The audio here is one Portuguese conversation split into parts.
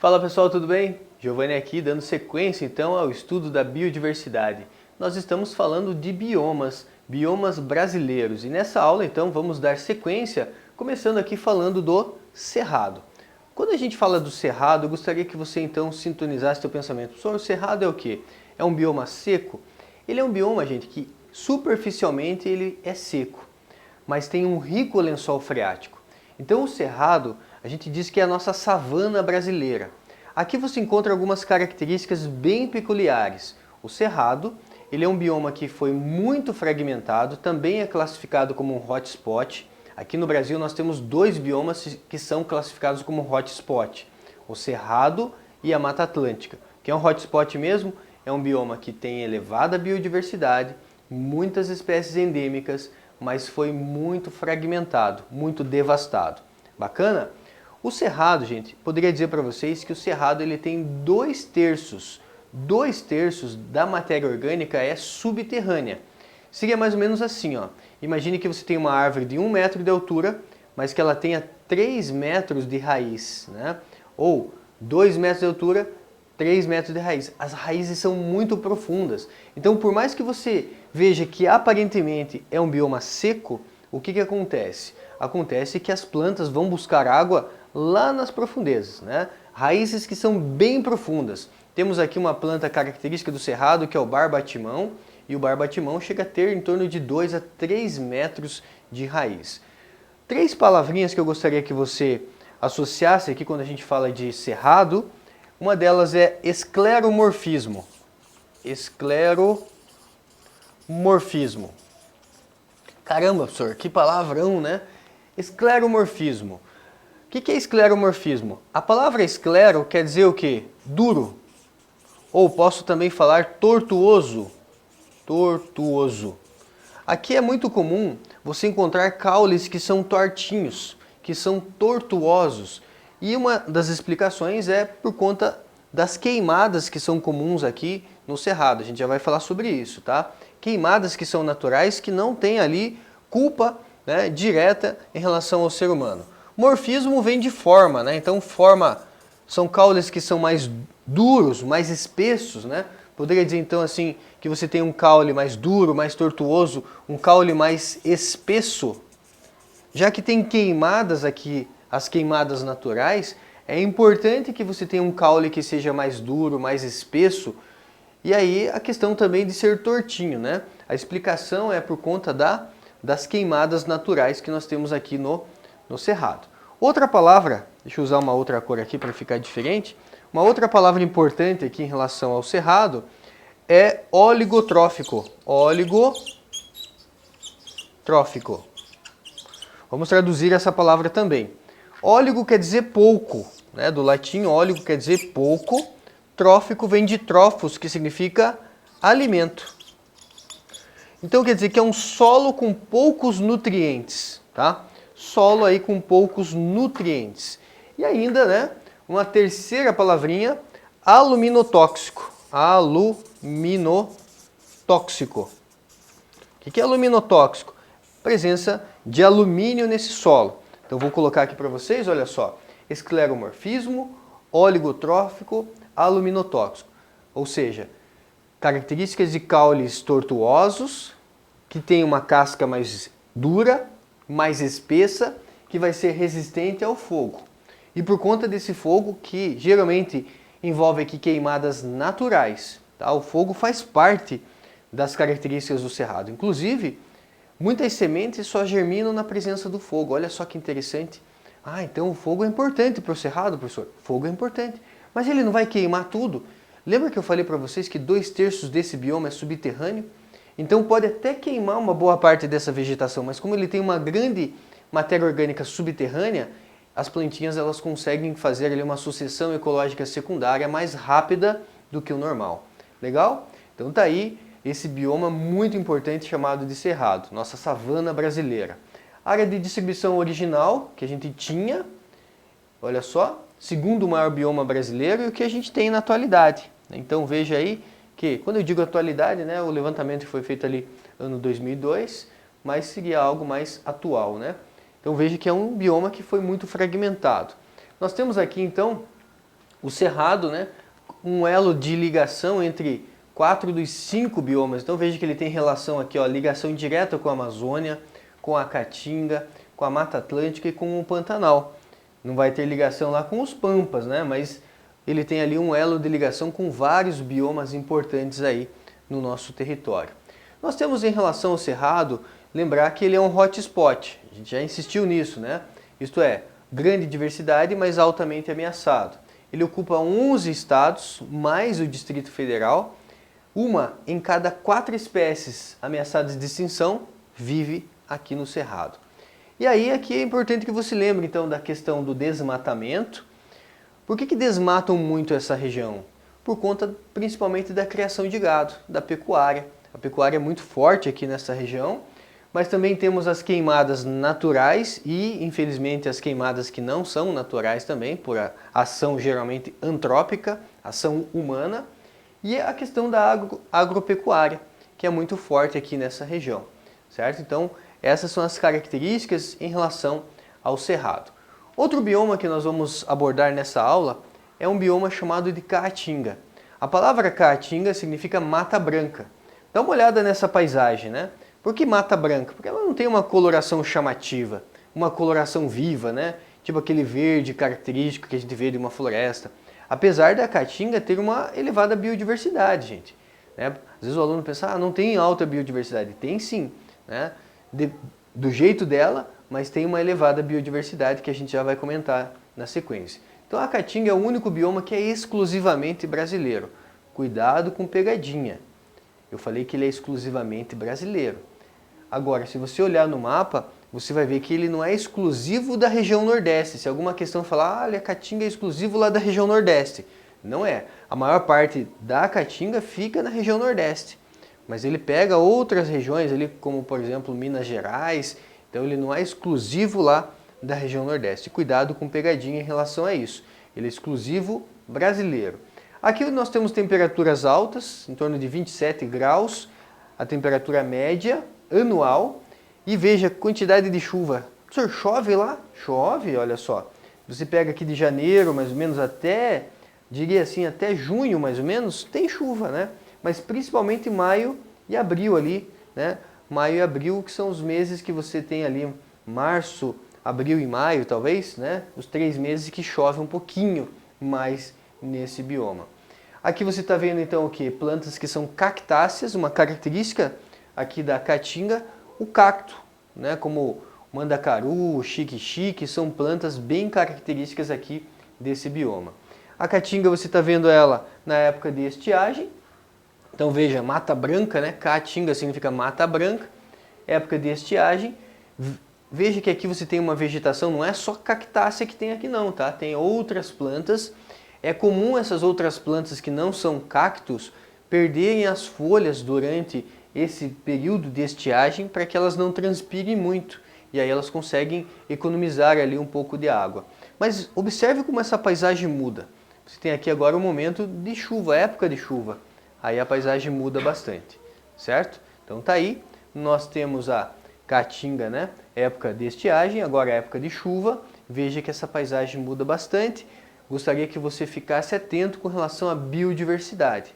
Fala pessoal, tudo bem? Giovanni aqui dando sequência então ao estudo da biodiversidade. Nós estamos falando de biomas brasileiros e nessa aula então vamos dar sequência, começando aqui falando do Cerrado. Quando a gente fala do Cerrado, eu gostaria que você então sintonizasse seu pensamento. Professor, o Cerrado é o quê? É um bioma seco? Ele é um bioma, gente, que superficialmente ele é seco, mas tem um rico lençol freático. Então o Cerrado, a gente diz que é a nossa savana brasileira. Aqui você encontra algumas características bem peculiares. O Cerrado, ele é um bioma que foi muito fragmentado, também é classificado como um hotspot. Aqui no Brasil nós temos dois biomas que são classificados como hotspot, o Cerrado e a Mata Atlântica. Que é um hotspot mesmo? É um bioma que tem elevada biodiversidade, muitas espécies endêmicas, mas foi muito fragmentado, muito devastado. Bacana? O Cerrado, gente, poderia dizer para vocês que o Cerrado ele tem dois terços da matéria orgânica é subterrânea. Seria mais ou menos assim, ó. Imagine que você tem uma árvore de 1 metro de altura, mas que ela tenha 3 metros de raiz, né? Ou 2 metros de altura, 3 metros de raiz. As raízes são muito profundas. Então, por mais que você veja que aparentemente é um bioma seco, o que acontece? Acontece que as plantas vão buscar água lá nas profundezas, né? Raízes que são bem profundas. Temos aqui uma planta característica do Cerrado, que é o barbatimão, e o barbatimão chega a ter em torno de 2 a 3 metros de raiz. 3 palavrinhas que eu gostaria que você associasse aqui quando a gente fala de Cerrado. Uma delas é escleromorfismo. Escleromorfismo. Caramba, professor, que palavrão, né? Escleromorfismo. O que é escleromorfismo? A palavra esclero quer dizer o quê? Duro. Ou posso também falar tortuoso. Tortuoso. Aqui é muito comum você encontrar caules que são tortinhos, que são tortuosos. E uma das explicações é por conta das queimadas que são comuns aqui no Cerrado. A gente já vai falar sobre isso, tá? Queimadas que são naturais, que não tem ali culpa, né, direta em relação ao ser humano. Morfismo vem de forma, né? Então forma são caules que são mais duros, mais espessos, né? Poderia dizer então assim que você tem um caule mais duro, mais tortuoso, um caule mais espesso. Já que tem queimadas aqui, as queimadas naturais, é importante que você tenha um caule que seja mais duro, mais espesso. E aí a questão também de ser tortinho, né? A explicação é por conta das queimadas naturais que nós temos aqui no Cerrado. Outra palavra, deixa eu usar uma outra cor aqui para ficar diferente. Uma outra palavra importante aqui em relação ao Cerrado é oligotrófico. Oligotrófico. Vamos traduzir essa palavra também. Óligo quer dizer pouco, né? Do latim, óligo quer dizer pouco. Trófico vem de trófos, que significa alimento. Então quer dizer que é um solo com poucos nutrientes, tá? Solo aí com poucos nutrientes. E ainda, né, uma terceira palavrinha, aluminotóxico. Aluminotóxico. O que é aluminotóxico? Presença de alumínio nesse solo. Então vou colocar aqui para vocês, olha só, escleromorfismo, oligotrófico, aluminotóxico. Ou seja, características de caules tortuosos, que tem uma casca mais dura, mais espessa, que vai ser resistente ao fogo. E por conta desse fogo, que geralmente envolve aqui queimadas naturais, tá? O fogo faz parte das características do Cerrado. Inclusive, muitas sementes só germinam na presença do fogo. Olha só que interessante. Ah, então o fogo é importante para o Cerrado, professor? Fogo é importante. Mas ele não vai queimar tudo? Lembra que eu falei para vocês que 2/3 desse bioma é subterrâneo? Então pode até queimar uma boa parte dessa vegetação, mas como ele tem uma grande matéria orgânica subterrânea, as plantinhas elas conseguem fazer ali uma sucessão ecológica secundária mais rápida do que o normal. Legal? Então tá aí esse bioma muito importante chamado de Cerrado, nossa savana brasileira. Área de distribuição original que a gente tinha, olha só, segundo maior bioma brasileiro e o que a gente tem na atualidade. Então veja aí que, quando eu digo atualidade, né, o levantamento foi feito ali ano 2002, mas seria algo mais atual, né? Então veja que é um bioma que foi muito fragmentado. Nós temos aqui então O Cerrado, né, um elo de ligação entre 4 dos 5 biomas. Então veja que ele tem relação aqui, ó, ligação direta com a Amazônia, com a Caatinga, com a Mata Atlântica e com o Pantanal. Não vai ter ligação lá com os Pampas, né, mas ele tem ali um elo de ligação com vários biomas importantes aí no nosso território. Nós temos em relação ao Cerrado, lembrar que ele é um hotspot, a gente já insistiu nisso, né? Isto é, grande diversidade, mas altamente ameaçado. Ele ocupa 11 estados, mais o Distrito Federal. Uma em cada 4 espécies ameaçadas de extinção vive aqui no Cerrado. E aí aqui é importante que você lembre então da questão do desmatamento. Por que desmatam muito essa região? Por conta principalmente da criação de gado, da pecuária. A pecuária é muito forte aqui nessa região, mas também temos as queimadas naturais e, infelizmente, as queimadas que não são naturais também, por ação geralmente antrópica, ação humana, e a questão da agropecuária, que é muito forte aqui nessa região, certo? Então, essas são as características em relação ao Cerrado. Outro bioma que nós vamos abordar nessa aula é um bioma chamado de Caatinga. A palavra Caatinga significa mata branca. Dá uma olhada nessa paisagem, né? Por que mata branca? Porque ela não tem uma coloração chamativa, uma coloração viva, né? Tipo aquele verde característico que a gente vê de uma floresta. Apesar da Caatinga ter uma elevada biodiversidade, gente. Né? Às vezes o aluno pensa, não tem alta biodiversidade. Tem sim, né? Do jeito dela, mas tem uma elevada biodiversidade que a gente já vai comentar na sequência. Então a Caatinga é o único bioma que é exclusivamente brasileiro. Cuidado com pegadinha. Eu falei que ele é exclusivamente brasileiro. Agora, se você olhar no mapa, você vai ver que ele não é exclusivo da região Nordeste. Se alguma questão falar, a Caatinga é exclusivo lá da região Nordeste. Não é. A maior parte da Caatinga fica na região Nordeste. Mas ele pega outras regiões, ali, como por exemplo Minas Gerais. Então ele não é exclusivo lá da região Nordeste. Cuidado com pegadinha em relação a isso. Ele é exclusivo brasileiro. Aqui nós temos temperaturas altas, em torno de 27 graus, a temperatura média anual. E veja a quantidade de chuva. O senhor chove lá? Chove, olha só. Você pega aqui de janeiro, mais ou menos, até, diria assim, até junho, mais ou menos, tem chuva, né? Mas principalmente maio e abril ali, né? Maio e abril, que são os meses que você tem ali, março, abril e maio, talvez, né? Os 3 meses que chove um pouquinho mais nesse bioma. Aqui você está vendo então o que? Plantas que são cactáceas, uma característica aqui da Caatinga, o cacto, né? Como mandacaru, xique-xique, são plantas bem características aqui desse bioma. A Caatinga você está vendo ela na época de estiagem, então veja, mata branca, né? Caatinga significa mata branca, época de estiagem. Veja que aqui você tem uma vegetação, não é só cactácea que tem aqui não, tá? Tem outras plantas. É comum essas outras plantas que não são cactos perderem as folhas durante esse período de estiagem para que elas não transpirem muito. E aí elas conseguem economizar ali um pouco de água. Mas observe como essa paisagem muda. Você tem aqui agora um momento de chuva, época de chuva. Aí a paisagem muda bastante, certo? Então tá aí, nós temos a Caatinga, né? Época de estiagem, agora é época de chuva. Veja que essa paisagem muda bastante. Gostaria que você ficasse atento com relação à biodiversidade.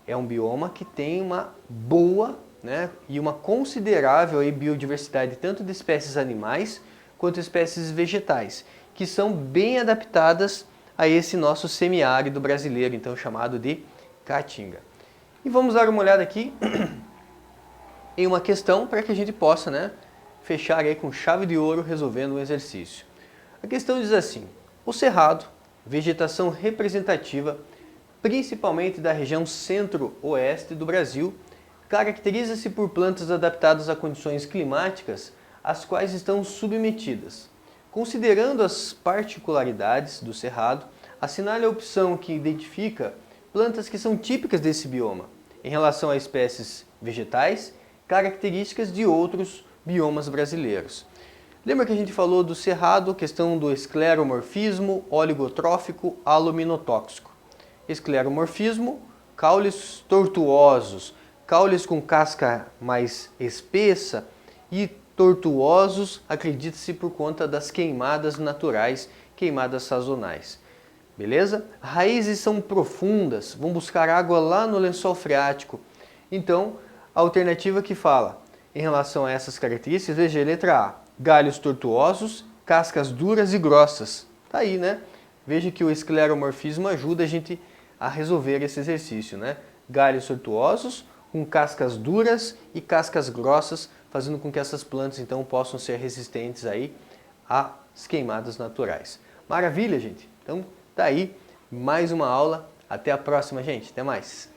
É um bioma que tem uma boa, né, e uma considerável aí, biodiversidade, tanto de espécies animais quanto espécies vegetais, que são bem adaptadas a esse nosso semiárido brasileiro, então chamado de Caatinga. E vamos dar uma olhada aqui em uma questão para que a gente possa, né, fechar aí com chave de ouro resolvendo um exercício. A questão diz assim: o Cerrado, vegetação representativa, principalmente da região centro-oeste do Brasil, caracteriza-se por plantas adaptadas a condições climáticas às quais estão submetidas. Considerando as particularidades do Cerrado, assinale a opção que identifica plantas que são típicas desse bioma, em relação a espécies vegetais, características de outros biomas brasileiros. Lembra que a gente falou do Cerrado, questão do escleromorfismo, oligotrófico, aluminotóxico. Escleromorfismo, caules tortuosos, caules com casca mais espessa, e tortuosos, acredita-se por conta das queimadas naturais, queimadas sazonais. beleza? Raízes são profundas, vão buscar água lá no lençol freático. Então, a alternativa que fala em relação a essas características, veja a letra A, galhos tortuosos, cascas duras e grossas. Tá aí, né? Veja que o escleromorfismo ajuda a gente a resolver esse exercício, né? Galhos tortuosos, com cascas duras e cascas grossas, fazendo com que essas plantas então possam ser resistentes aí às queimadas naturais. Maravilha, gente? Então tá aí mais uma aula. Até a próxima, gente. Até mais.